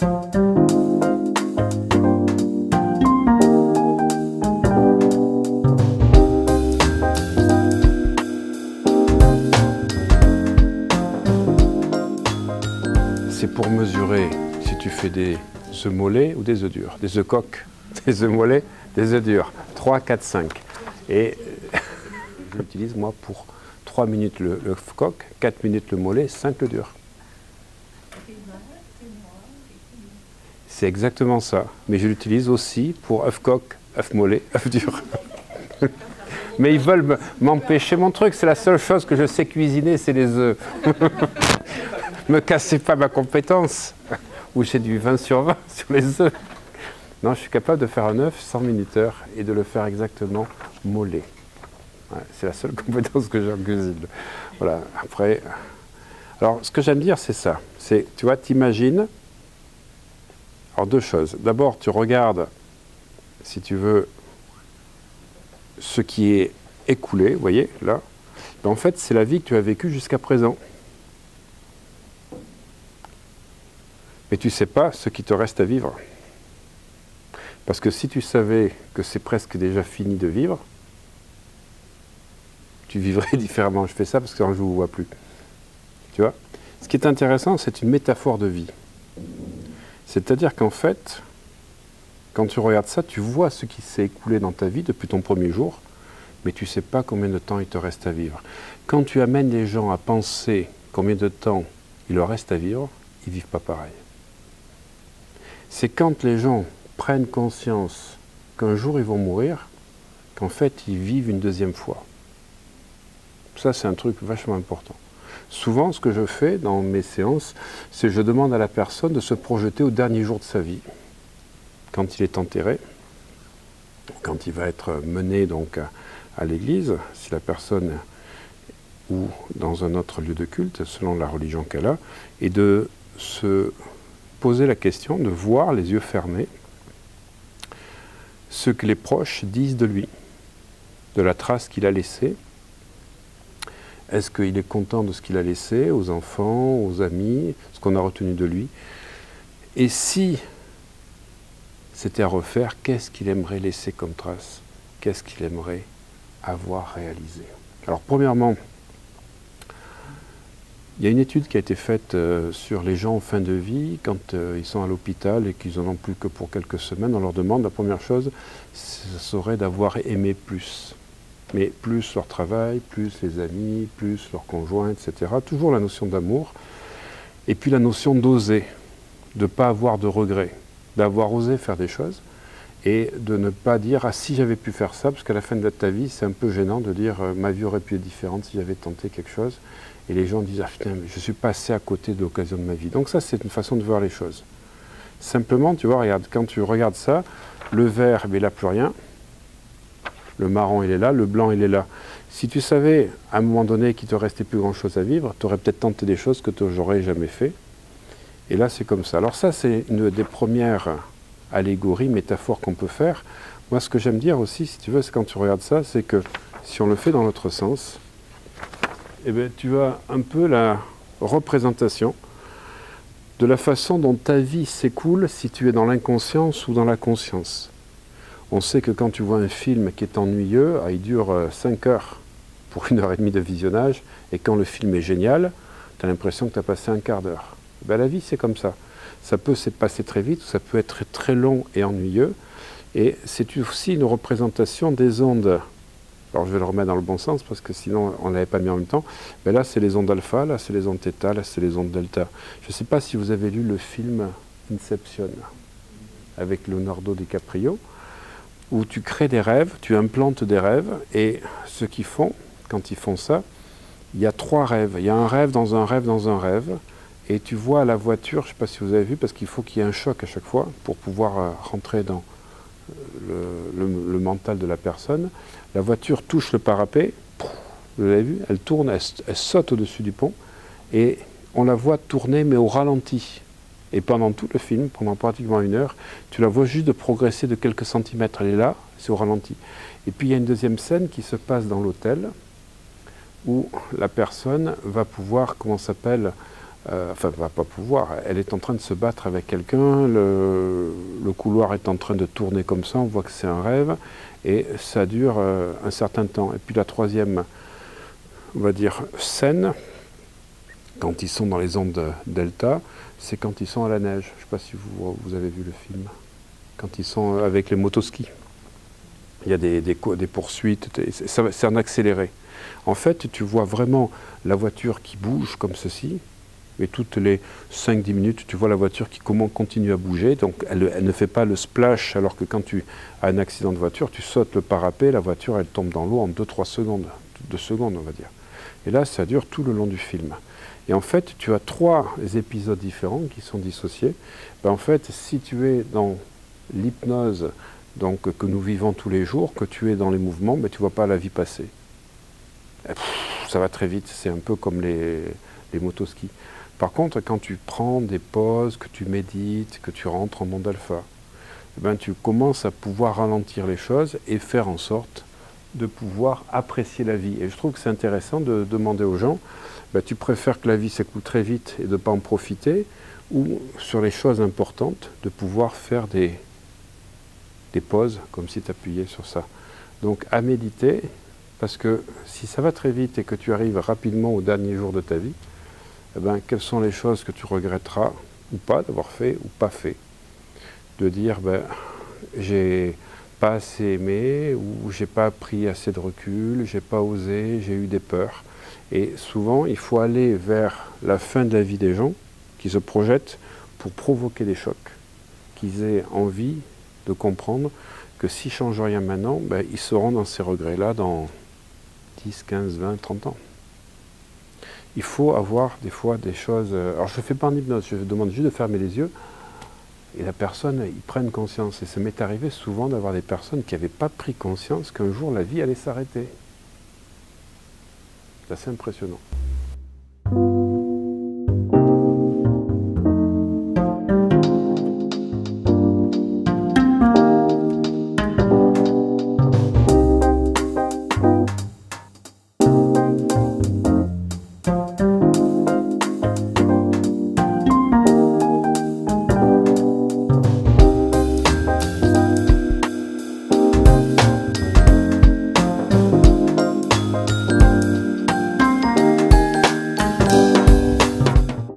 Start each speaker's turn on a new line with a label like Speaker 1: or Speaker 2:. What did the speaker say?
Speaker 1: C'est pour mesurer si tu fais des œufs mollets ou des œufs durs, des œufs coques, des œufs mollets, des œufs durs, 3, 4, 5. Et je l'utilise moi pour 3 minutes le coq, 4 minutes le mollet, 5 le dur. C'est exactement ça, mais je l'utilise aussi pour œuf coq, œuf mollet, œuf dur. Mais ils veulent m'empêcher mon truc, c'est la seule chose que je sais cuisiner, c'est les œufs. Me cassez pas ma compétence, où j'ai du 20 sur 20 sur les œufs. Non, je suis capable de faire un œuf sans minuteur et de le faire exactement mollet. Ouais, c'est la seule compétence que j'ai en cuisine. Voilà, après... Alors, ce que j'aime dire, c'est ça. C'est, tu vois, t'imagines... Alors, deux choses. D'abord, tu regardes, si tu veux, ce qui est écoulé, vous voyez, là. Ben, en fait, c'est la vie que tu as vécue jusqu'à présent. Mais tu ne sais pas ce qui te reste à vivre. Parce que si tu savais que c'est presque déjà fini de vivre, tu vivrais différemment. Je fais ça parce que je ne vous vois plus. Tu vois? Ce qui est intéressant, c'est une métaphore de vie. C'est-à-dire qu'en fait, quand tu regardes ça, tu vois ce qui s'est écoulé dans ta vie depuis ton premier jour, mais tu ne sais pas combien de temps il te reste à vivre. Quand tu amènes les gens à penser combien de temps il leur reste à vivre, ils ne vivent pas pareil. C'est quand les gens prennent conscience qu'un jour ils vont mourir, qu'en fait ils vivent une deuxième fois. Ça, c'est un truc vachement important. Souvent, ce que je fais dans mes séances, c'est que je demande à la personne de se projeter au dernier jour de sa vie, quand il est enterré, quand il va être mené donc à l'église, si la personne ou dans un autre lieu de culte, selon la religion qu'elle a, et de se poser la question, de voir les yeux fermés, ce que les proches disent de lui, de la trace qu'il a laissée. Est-ce qu'il est content de ce qu'il a laissé aux enfants, aux amis, ce qu'on a retenu de lui? Et si c'était à refaire, qu'est-ce qu'il aimerait laisser comme trace? Qu'est-ce qu'il aimerait avoir réalisé? Alors premièrement, il y a une étude qui a été faite sur les gens en fin de vie, quand ils sont à l'hôpital et qu'ils n'en ont plus que pour quelques semaines, on leur demande, la première chose, ce serait d'avoir aimé plus. Mais plus leur travail, plus les amis, plus leur conjoint, etc. Toujours la notion d'amour. Et puis la notion d'oser, de ne pas avoir de regrets, d'avoir osé faire des choses et de ne pas dire « Ah, si j'avais pu faire ça », parce qu'à la fin de ta vie, c'est un peu gênant de dire « Ma vie aurait pu être différente si j'avais tenté quelque chose ». Et les gens disent « Ah putain, mais je suis passé à côté de l'occasion de ma vie ». Donc ça, c'est une façon de voir les choses. Simplement, tu vois, regarde, quand tu regardes ça, le vert, il n'a plus rien. Le marron, il est là, le blanc, il est là. Si tu savais, à un moment donné, qu'il te restait plus grand-chose à vivre, tu aurais peut-être tenté des choses que tu n'aurais jamais fait. Et là, c'est comme ça. Alors ça, c'est une des premières allégories, métaphores qu'on peut faire. Moi, ce que j'aime dire aussi, si tu veux, c'est quand tu regardes ça, c'est que si on le fait dans l'autre sens, eh bien, tu as un peu la représentation de la façon dont ta vie s'écoule si tu es dans l'inconscience ou dans la conscience. On sait que quand tu vois un film qui est ennuyeux, il dure 5 heures pour 1h30 de visionnage, et quand le film est génial, tu as l'impression que tu as passé un quart d'heure. Ben, la vie, c'est comme ça. Ça peut se passer très vite, ou ça peut être très long et ennuyeux, et c'est aussi une représentation des ondes. Alors je vais le remettre dans le bon sens, parce que sinon on ne l'avait pas mis en même temps. Ben là, c'est les ondes alpha, là c'est les ondes θ, là c'est les ondes delta. Je ne sais pas si vous avez lu le film Inception, avec Leonardo DiCaprio, où tu crées des rêves, tu implantes des rêves, et ce qu'ils font, quand ils font ça, il y a 3 rêves. Il y a un rêve dans un rêve dans un rêve, et tu vois la voiture, je ne sais pas si vous avez vu, parce qu'il faut qu'il y ait un choc à chaque fois pour pouvoir rentrer dans le mental de la personne. La voiture touche le parapet, vous l'avez vu, elle tourne, elle saute au-dessus du pont, et on la voit tourner, mais au ralenti. Et pendant tout le film, pendant pratiquement 1 heure, tu la vois juste de progresser de quelques centimètres. Elle est là, c'est au ralenti. Et puis il y a une deuxième scène qui se passe dans l'hôtel, où la personne va pouvoir, comment ça s'appelle, enfin, elle ne va pas pouvoir, elle est en train de se battre avec quelqu'un, le couloir est en train de tourner comme ça, on voit que c'est un rêve, et ça dure un certain temps. Et puis la troisième, on va dire, scène, quand ils sont dans les ondes delta, c'est quand ils sont à la neige. Je ne sais pas si vous avez vu le film. Quand ils sont avec les motoskis. Il y a des poursuites, c'est en accéléré. En fait, tu vois vraiment la voiture qui bouge comme ceci, et toutes les 5-10 minutes, tu vois la voiture qui continue à bouger, donc elle ne fait pas le splash, alors que quand tu as un accident de voiture, tu sautes le parapet, la voiture elle tombe dans l'eau en 2-3 secondes, 2 secondes on va dire. Et là, ça dure tout le long du film. Et en fait, tu as 3 épisodes différents qui sont dissociés. Ben, en fait, si tu es dans l'hypnose donc, que nous vivons tous les jours, que tu es dans les mouvements, ben, tu ne vois pas la vie passer. Et ça va très vite, c'est un peu comme les motoskis. Par contre, quand tu prends des pauses, que tu médites, que tu rentres en monde alpha, ben, tu commences à pouvoir ralentir les choses et faire en sorte de pouvoir apprécier la vie. Et je trouve que c'est intéressant de demander aux gens, ben, tu préfères que la vie s'écoule très vite et de ne pas en profiter, ou sur les choses importantes, de pouvoir faire des pauses, comme si tu appuyais sur ça. Donc à méditer, parce que si ça va très vite et que tu arrives rapidement au dernier jour de ta vie, eh ben, quelles sont les choses que tu regretteras ou pas d'avoir fait ou pas fait. De dire, ben, j'ai pas assez aimé, ou j'ai pas pris assez de recul, j'ai pas osé, j'ai eu des peurs. Et souvent, il faut aller vers la fin de la vie des gens qui se projettent pour provoquer des chocs, qu'ils aient envie de comprendre que s'ils ne changent rien maintenant, ben, ils seront dans ces regrets-là dans 10, 15, 20, 30 ans. Il faut avoir des fois des choses... Alors je ne fais pas en hypnose, je demande juste de fermer les yeux et la personne, ils prennent conscience. Et ça m'est arrivé souvent d'avoir des personnes qui n'avaient pas pris conscience qu'un jour la vie allait s'arrêter. C'est assez impressionnant.